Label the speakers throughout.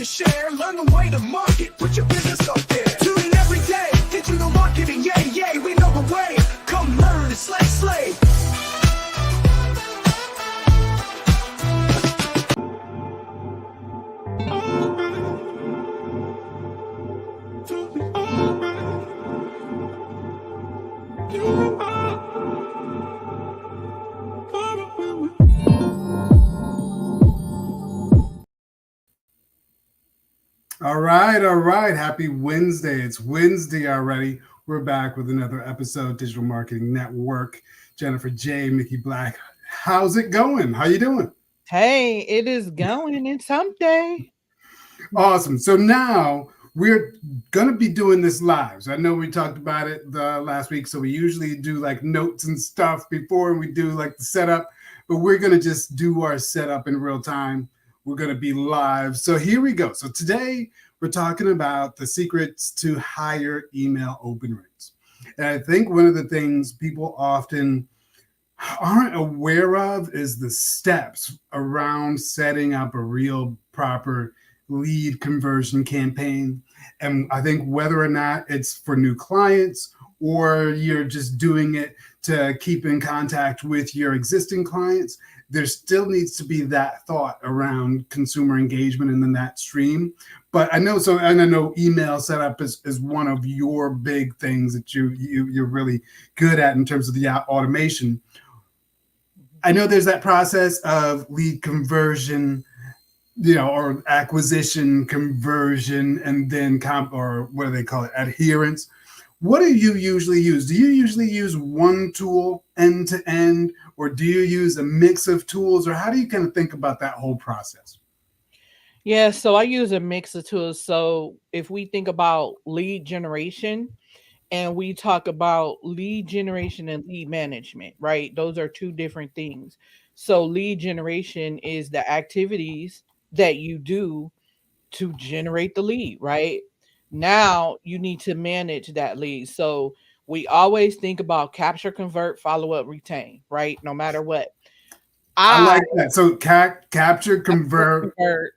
Speaker 1: to share. Learn the way to market. Put your business up there. Tune in every day. Digital marketing, yay, yay. We know the way. Come learn and slay.
Speaker 2: All right. Happy Wednesday. It's Wednesday already. We're back with another episode, Digital Marketing Network. Jennifer J, Mickey Black. How's it going? How you doing?
Speaker 3: Hey, it is going. It's hump day.
Speaker 2: Awesome. So now we're going to be doing this live. So I know we talked about it the last week. So we usually do like notes and stuff before we do like the setup, but we're going to just do our setup in real time. We're going to be live. So here we go. So today we're talking about the secrets to higher email open rates. And I think one of the things people often aren't aware of is the steps around setting up a real proper lead conversion campaign. And I think whether or not it's for new clients or you're just doing it to keep in contact with your existing clients, there still needs to be that thought around consumer engagement and then that stream. But I know email setup is one of your big things that you're really good at in terms of the automation. I know there's that process of lead conversion, or acquisition, conversion, and then or what do they call it, adherence. What do you usually use? Do you usually use one tool end to end, or do you use a mix of tools, or how do you kind of think about that whole process?
Speaker 3: Yeah, so I use a mix of tools. So if we think about lead generation and we talk about lead generation and lead management, right? Those are two different things. So lead generation is the activities that you do to generate the lead, right? Now you need to manage that lead. So we always think about capture, convert, follow up, retain, right? No matter what.
Speaker 2: I like that. So capture, convert,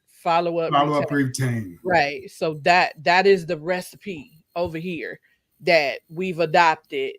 Speaker 3: follow up,
Speaker 2: retain.
Speaker 3: Right. So that is the recipe over here that we've adopted.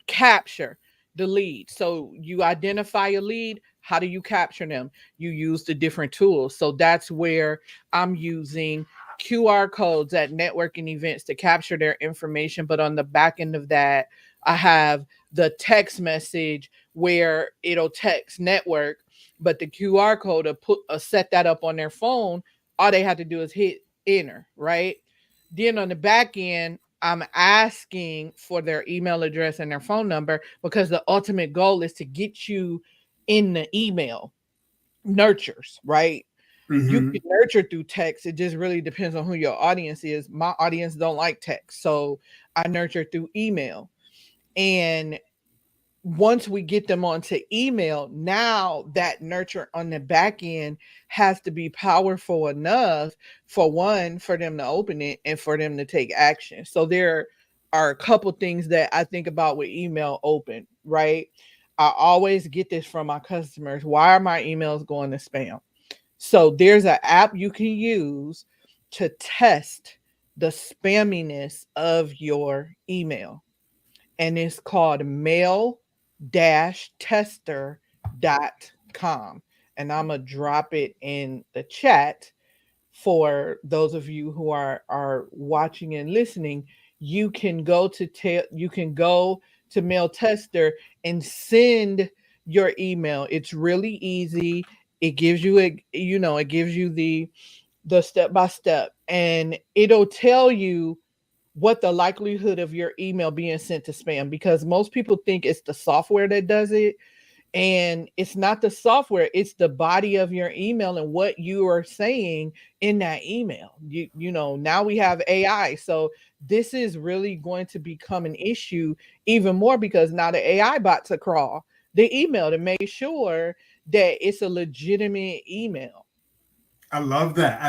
Speaker 3: Capture the lead. So you identify a lead. How do you capture them? You use the different tools. So that's where I'm using QR codes at networking events to capture their information. But on the back end of that, I have the text message where it'll text network, but the QR code will set that up on their phone. All they have to do is hit enter, right? Then on the back end, I'm asking for their email address and their phone number because the ultimate goal is to get you in the email nurtures, right? Mm-hmm. You can nurture through text. It just really depends on who your audience is. My audience don't like text, so I nurture through email. And once we get them onto email, now that nurture on the back end has to be powerful enough for them to open it and for them to take action. So there are a couple things that I think about with email open, right? I always get this from my customers. Why are my emails going to spam? So there's an app you can use to test the spamminess of your email. And it's called mail-tester.com. And I'm going to drop it in the chat for those of you who are watching and listening. You can go to Mail Tester and send your email. It's really easy. It gives you the step by step, and it'll tell you what the likelihood of your email being sent to spam, because most people think it's the software that does it. And it's not the software, it's the body of your email and what you are saying in that email. Now we have AI. So this is really going to become an issue even more, because now the AI bots will crawl the email to make sure that it's a legitimate email.
Speaker 2: I love that.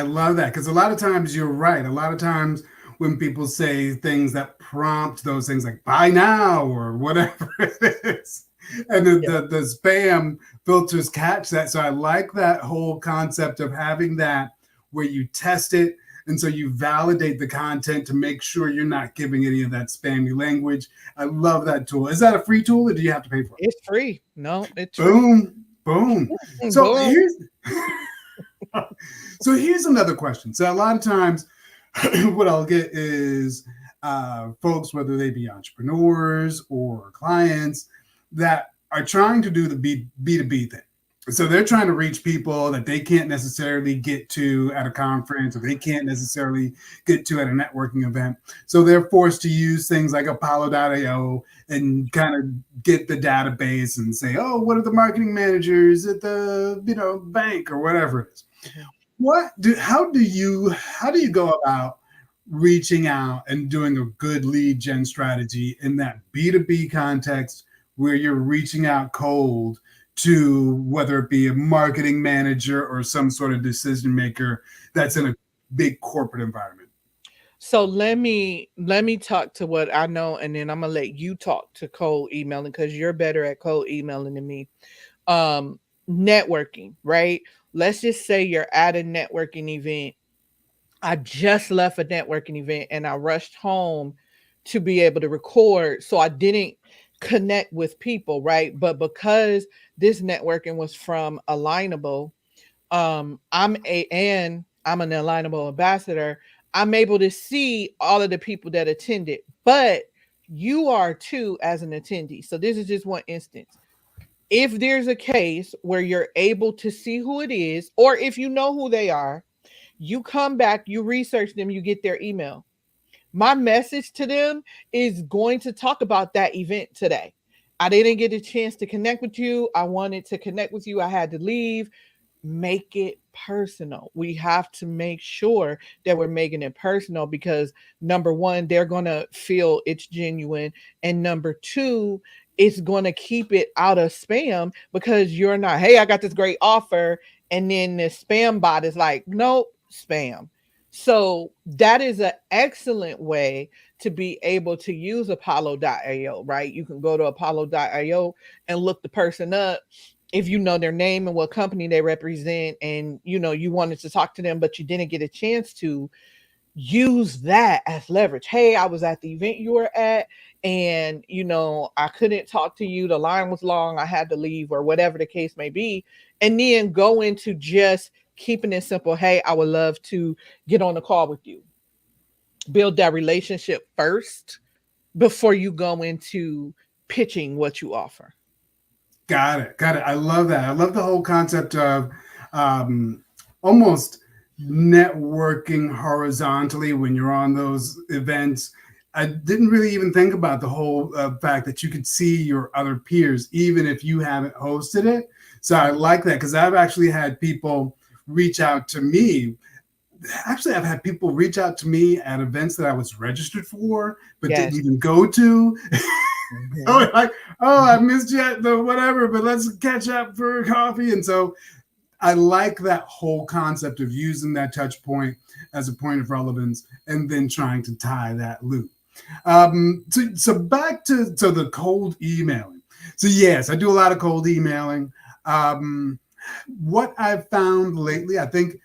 Speaker 2: Because a lot of times you're right. A lot of times when people say things that prompt those things like buy now or whatever it is, and the spam filters catch that. So I like that whole concept of having that where you test it. And so you validate the content to make sure you're not giving any of that spammy language. I love that tool. Is that a free tool or do you have to pay for it?
Speaker 3: It's free. No, it's free.
Speaker 2: Boom, boom. So
Speaker 3: Boom.
Speaker 2: here's so here's another question. So a lot of times what I'll get is folks, whether they be entrepreneurs or clients, that are trying to do the B2B thing. So they're trying to reach people that they can't necessarily get to at a conference or they can't necessarily get to at a networking event. So they're forced to use things like Apollo.io and kind of get the database and say, oh, what are the marketing managers at the bank or whatever it is. How do you go about reaching out and doing a good lead gen strategy in that B2B context where you're reaching out cold to whether it be a marketing manager or some sort of decision maker that's in a big corporate environment?
Speaker 3: So let me talk to what I know, and then I'm gonna let you talk to cold emailing because you're better at cold emailing than me. Um, Networking, right? Let's just say you're at a networking event. I just left a networking event and I rushed home to be able to record. So I didn't connect with people, right? But because this networking was from Alignable, I'm an Alignable ambassador. I'm able to see all of the people that attended, but you are too as an attendee. So this is just one instance. If there's a case where you're able to see who it is, or if you know who they are, you come back, you research them, you get their email. My message to them is going to talk about that event today. I didn't get a chance to connect with you. I wanted to connect with you. I had to leave. Make it personal. We have to make sure that we're making it personal because number one, they're going to feel it's genuine. And number two, it's going to keep it out of spam because you're not, hey, I got this great offer. And then the spam bot is like, nope, spam. So that is an excellent way to be able to use Apollo.io, right? You can go to Apollo.io and look the person up if you know their name and what company they represent, and you wanted to talk to them but you didn't get a chance to, use that as leverage. Hey, I was at the event you were at, and I couldn't talk to you, the line was long, I had to leave, or whatever the case may be. And then go into just keeping it simple. Hey, I would love to get on the call with you. Build that relationship first before you go into pitching what you offer.
Speaker 2: Got it. Got it. I love that. I love the whole concept of almost networking horizontally when you're on those events. I didn't really even think about the whole fact that you could see your other peers, even if you haven't hosted it. So I like that because I've actually had people reach out to me. Actually, I've had people reach out to me at events that I was registered for, but
Speaker 3: Yes.
Speaker 2: didn't even go to.
Speaker 3: Mhm.
Speaker 2: Like, oh, I missed you at the whatever, but let's catch up for coffee. And so I like that whole concept of using that touch point as a point of relevance and then trying to tie that loop. So back to the cold emailing. So yes, I do a lot of cold emailing. What I've found lately, I think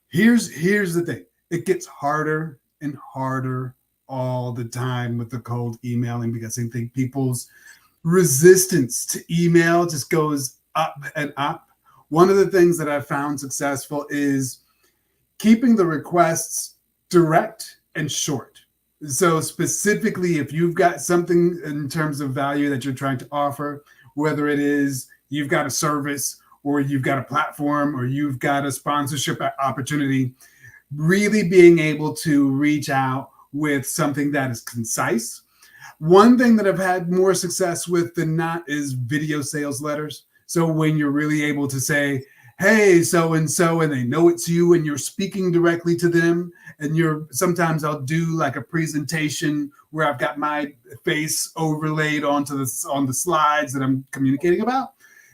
Speaker 2: here's the thing. It gets harder and harder all the time with the cold emailing because I think people's resistance to email just goes up and up. One of the things that I've found successful is keeping the requests direct and short. So specifically, if you've got something in terms of value that you're trying to offer, whether it is you've got a service or you've got a platform or you've got a sponsorship opportunity, really being able to reach out with something that is concise. One thing that I've had more success with than not is video sales letters. So when you're really able to say, hey, so and so, and they know it's you and you're speaking directly to them. And sometimes I'll do like a presentation where I've got my face overlaid on the slides that I'm communicating about.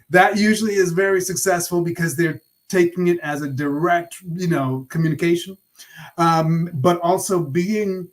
Speaker 2: That usually is very successful because they're taking it as a direct, communication, but also being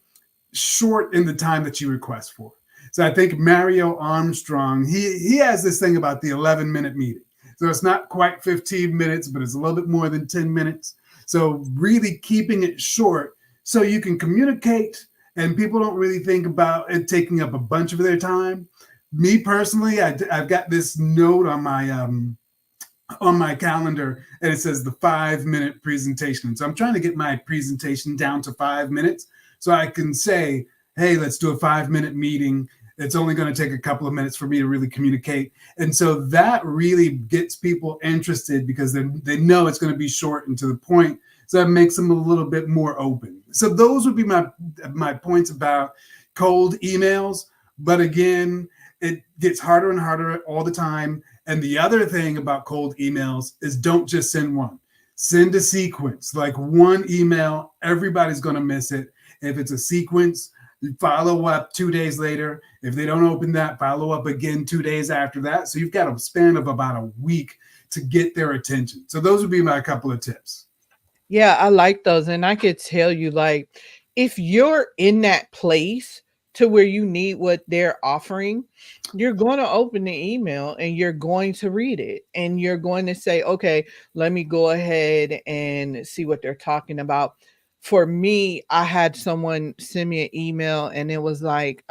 Speaker 2: short in the time that you request for. So I think Mario Armstrong, he has this thing about the 11-minute meeting. So it's not quite 15 minutes, but it's a little bit more than 10 minutes. So really keeping it short so you can communicate and people don't really think about it taking up a bunch of their time. Me personally, I've got this note on my calendar and it says the 5 minute presentation. So I'm trying to get my presentation down to 5 minutes so I can say, hey, let's do a 5 minute meeting. It's only going to take a couple of minutes for me to really communicate. And so that really gets people interested because they know it's going to be short and to the point. So that makes them a little bit more open. So those would be my points about cold emails. But again, it gets harder and harder all the time. And the other thing about cold emails is don't just send one. Send a sequence, like one email, everybody's going to miss it. If it's a sequence, follow up 2 days later. If they don't open that, follow up again 2 days after that. So you've got a span of about a week to get their attention. So those would be my couple of tips.
Speaker 3: Yeah, I like those. And I could tell you, like, if you're in that place to where you need what they're offering, you're going to open the email and you're going to read it and you're going to say, okay, let me go ahead and see what they're talking about. For me, I had someone send me an email and it was like,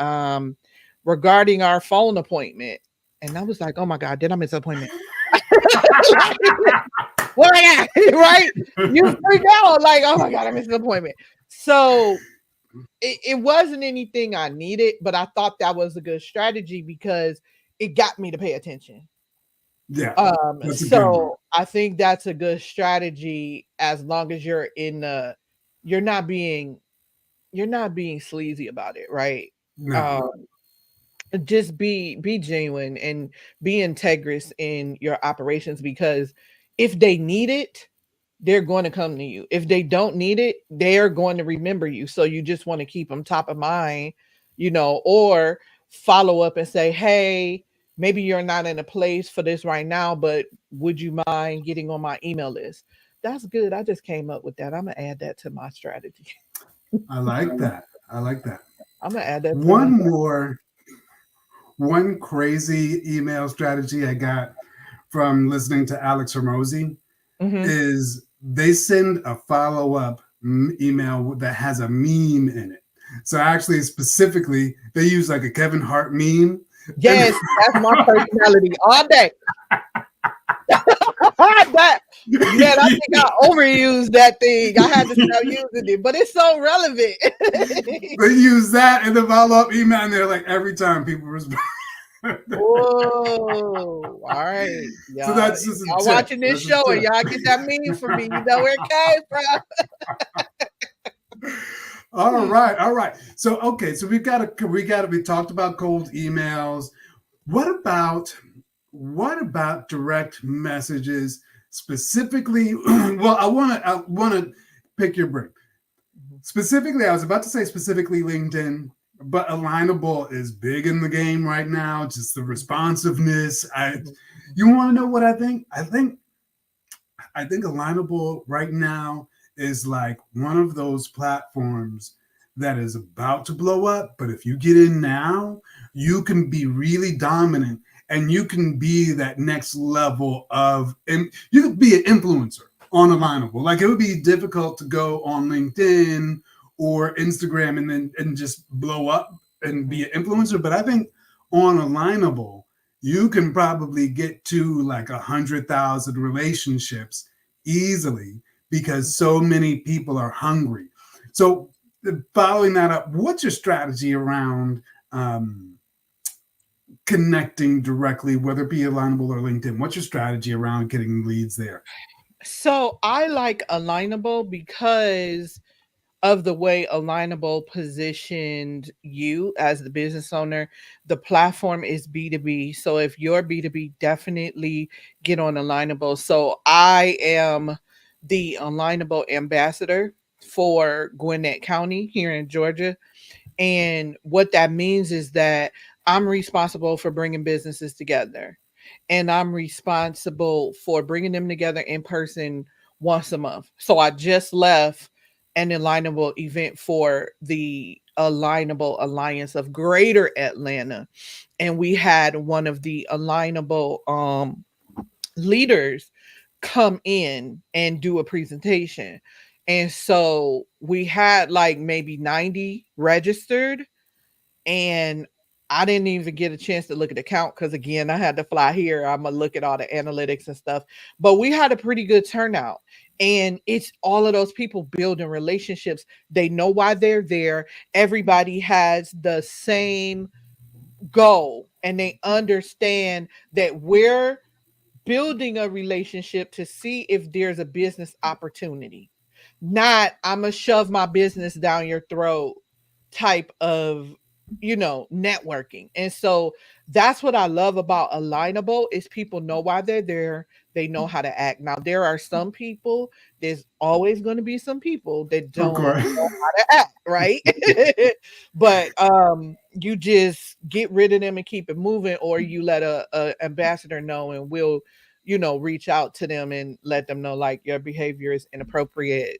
Speaker 3: regarding our phone appointment. And I was like, oh my God, did I miss an appointment? What I got? Right? You freak out like, oh my God, I missed an appointment. So it wasn't anything I needed, but I thought that was a good strategy because it got me to pay attention.
Speaker 2: Yeah, that's a good one.
Speaker 3: So I think that's a good strategy as long as you're in the you're not being you're not being sleazy about it, right?
Speaker 2: No,
Speaker 3: Um, just be genuine and be integrous in your operations because if they need it, they're going to come to you. If they don't need it, they're going to remember you. So you just want to keep them top of mind, or follow up and say, hey, maybe you're not in a place for this right now, but would you mind getting on my email list? That's good. I just came up with that. I'm going to add that to my strategy.
Speaker 2: I like that. I like that.
Speaker 3: I'm going to add that to my
Speaker 2: One more, one crazy email strategy I got from listening to Alex Hormozy
Speaker 3: hmm
Speaker 2: is they send a follow up email that has a meme in it. So actually, specifically, they use like a Kevin Hart meme. And
Speaker 3: Yes, that's my personality all day. that man, I think I overused that thing. I had to stop using it, but it's so relevant.
Speaker 2: they use that in the follow up email, and they're like every time people respond.
Speaker 3: Whoa! All right,
Speaker 2: So
Speaker 3: y'all.
Speaker 2: that's just a
Speaker 3: Y'all
Speaker 2: tip.
Speaker 3: watching this
Speaker 2: That's a
Speaker 3: show and
Speaker 2: tip.
Speaker 3: y'all get that meme from me. You know where it came
Speaker 2: All
Speaker 3: from.
Speaker 2: right, all right. So okay, so we talked about cold emails. What about direct messages specifically? Well, I want to pick your brain. Specifically, I was about to say specifically LinkedIn, but alignable is big in the game right now. Just the responsiveness. You want to know what I think? I think alignable right now is like one of those platforms that is about to blow up. But if you get in now, you can be really dominant and you can be that next level of, and you could be an influencer on Alignable. Like it would be difficult to go on LinkedIn or Instagram and just blow up and be an influencer. But I think on Alignable, you can probably get to like 100,000 relationships easily because so many people are hungry. So, following that up, what's your strategy around connecting directly, whether it be Alignable or LinkedIn? What's your strategy around getting leads there?
Speaker 3: So I like Alignable because of the way Alignable positioned you as the business owner. The platform is B2B. So if you're B2B, definitely get on Alignable. So I am the Alignable ambassador for Gwinnett County here in Georgia. And what that means is that I'm responsible for bringing businesses together. And I'm responsible for bringing them together in person once a month. So I just left an alignable event for the Alignable Alliance of Greater Atlanta. And we had one of the alignable leaders come in and do a presentation. And so we had like maybe 90 registered, and I didn't even get a chance to look at the count because again, I had to fly here. I'm gonna look at all the analytics and stuff. But we had a pretty good turnout. And it's all of those people building relationships. They know why they're there. Everybody has the same goal and they understand that we're building a relationship to see if there's a business opportunity, not I'm gonna shove my business down your throat type of networking. And so that's what I love about Alignable is people know why they're there. They know how to act. Now there are some people, there's always going to be some people that
Speaker 2: Of
Speaker 3: don't
Speaker 2: course.
Speaker 3: know how to act, right? But you just get rid of them and keep it moving, or you let a ambassador know and we'll reach out to them and let them know like your behavior is inappropriate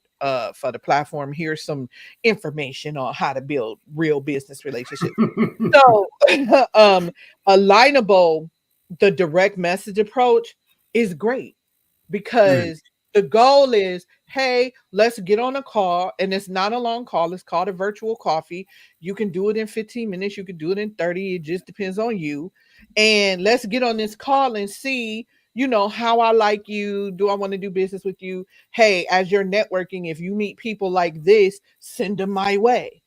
Speaker 3: for the platform. Here's some information on how to build real business relationships. So Alignable, the direct message approach is great
Speaker 2: Yeah.
Speaker 3: because the goal is, hey, let's get on a call. And it's not a long call. It's called a virtual coffee. You can do it in 15 minutes. You can do it in 30. It just depends on you. And let's get on this call and see, how I like you. Do I want to do business with you? Hey, as you're networking, if you meet people like this, send them my way.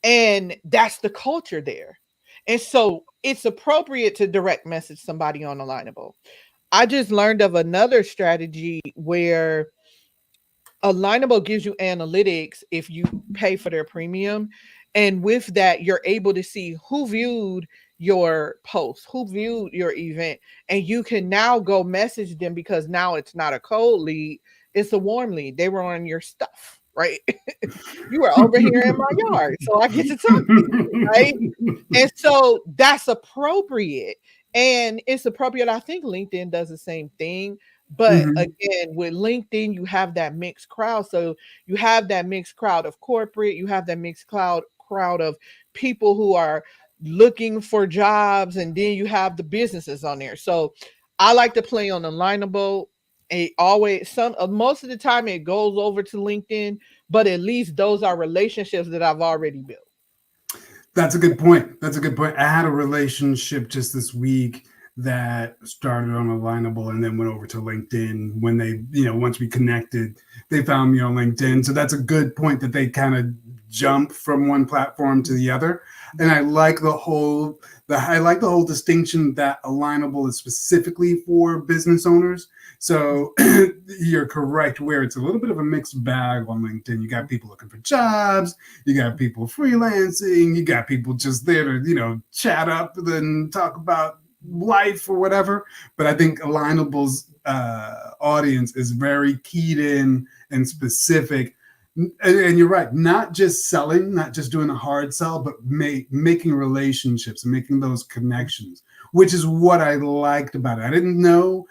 Speaker 3: And that's the culture there. And so it's appropriate to direct message somebody on Alignable. I just learned of another strategy where Alignable gives you analytics if you pay for their premium. And with that, you're able to see who viewed your post, who viewed your event. And you can now go message them because now it's not a cold lead, it's a warm lead. They were on your stuff, right? You were over here in my yard. So I get to talk to you, right? And so that's appropriate. And it's appropriate. I think LinkedIn does the same thing. But
Speaker 2: Mhm.
Speaker 3: again, with LinkedIn, you have that mixed crowd. So you have that mixed crowd of corporate, you have that mixed crowd of people who are looking for jobs, and then you have the businesses on there. So I like to play on Alignable. It always some most of the time it goes over to LinkedIn, but at least those are relationships that I've already built.
Speaker 2: That's a good point. That's a good point. I had a relationship just this week that started on Alignable and then went over to LinkedIn when they, once we connected, they found me on LinkedIn. So that's a good point that they kind of jump from one platform to the other. And I like the whole distinction that Alignable is specifically for business owners. So you're correct where it's a little bit of a mixed bag on LinkedIn. You got people looking for jobs, you got people freelancing, you got people just there to, chat up and talk about life or whatever. But I think Alignable's audience is very keyed in and specific. And you're right, not just selling, not just doing a hard sell, but making relationships and making those connections, which is what I liked about it. I didn't know,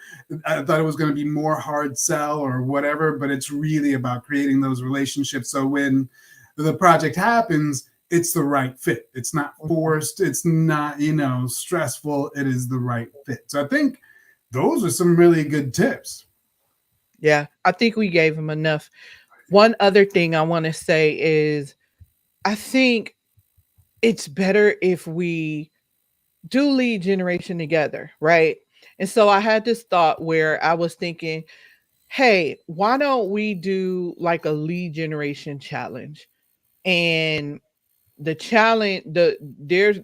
Speaker 2: I thought it was going to be more hard sell or whatever, but it's really about creating those relationships. So when the project happens, it's the right fit. It's not forced. It's not, stressful. It is the right fit. So I think those are some really good tips.
Speaker 3: Yeah, I think we gave them enough. One other thing I want to say is I think it's better if we do lead generation together, right? And so I had this thought where I was thinking, hey, why don't we do like a lead generation challenge? And the challenge, the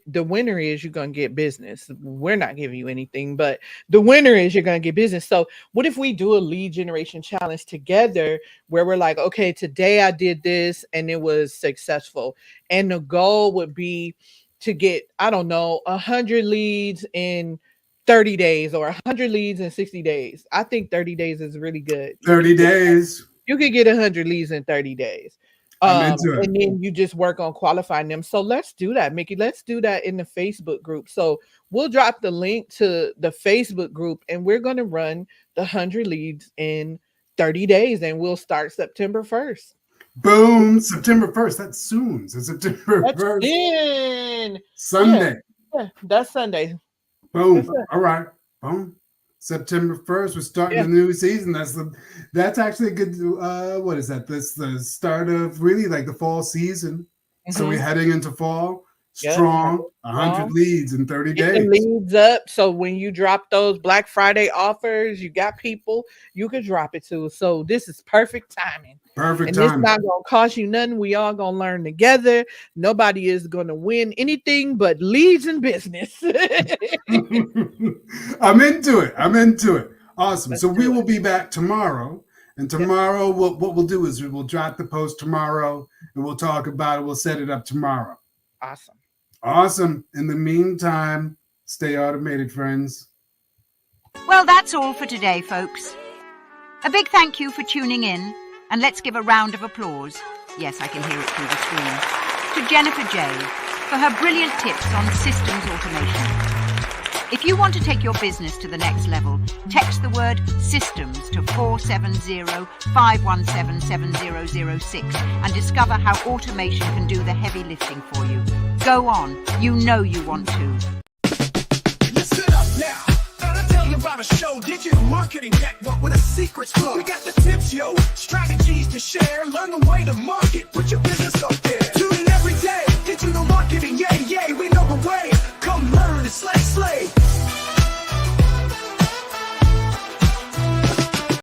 Speaker 3: winner is you're gonna get business. We're not giving you anything, but the winner is you're gonna get business. So what if we do a lead generation challenge together where we're like, okay, today I did this and it was successful, and the goal would be to get, I don't know, 100 leads in 30 days or 100 leads in 60 days. I think 30 days is really good.
Speaker 2: 30 days.
Speaker 3: You could get 100 leads in 30 days.
Speaker 2: I'm into it.
Speaker 3: And then you just work on qualifying them. So let's do that, Mickey. Let's do that in the Facebook group. So we'll drop the link to the Facebook group and we're going to run the 100 leads in 30 days and we'll start September 1st.
Speaker 2: Boom. September 1st. That's soon. So September
Speaker 3: That's
Speaker 2: 1st,
Speaker 3: in, yeah,
Speaker 2: Sunday.
Speaker 3: yeah, that's Sunday. That's
Speaker 2: Boom.
Speaker 3: it.
Speaker 2: All right. Boom. September 1st. We're starting
Speaker 3: Yeah.
Speaker 2: a new season. That's actually a good what is that? That's the start of really like the fall season. So we're
Speaker 3: Mhm.
Speaker 2: heading into fall
Speaker 3: Yep.
Speaker 2: strong, 100
Speaker 3: Strong.
Speaker 2: leads in 30
Speaker 3: Get the
Speaker 2: days.
Speaker 3: leads up so when you drop those Black Friday offers, you got people you could drop it to. So this is perfect timing.
Speaker 2: Perfect
Speaker 3: And this
Speaker 2: timing.
Speaker 3: not gonna cost you nothing. We all gonna learn together. Nobody is gonna win anything but leads and business.
Speaker 2: I'm into it. I'm into it. Awesome.
Speaker 3: Let's
Speaker 2: So we
Speaker 3: do
Speaker 2: will
Speaker 3: it.
Speaker 2: be back tomorrow. And
Speaker 3: Yep.
Speaker 2: tomorrow, what we'll do is we will drop the post tomorrow and we'll talk about it. We'll set it up tomorrow.
Speaker 3: Awesome.
Speaker 2: Awesome. In the meantime, stay automated, friends.
Speaker 4: Well, that's all for today, folks. A big thank you for tuning in, and let's give a round of applause. Yes, I can hear it through the screen. To Jennifer J. for her brilliant tips on systems automation. If you want to take your business to the next level, text the word systems to 470-517-7006 and discover how automation can do the heavy lifting for you. Go on, you know you want to.
Speaker 1: Listen up now. Gotta tell you about a show, digital marketing network with a secret flow. We got the tips, yo, strategies to share. Learn the way to market. Put your business up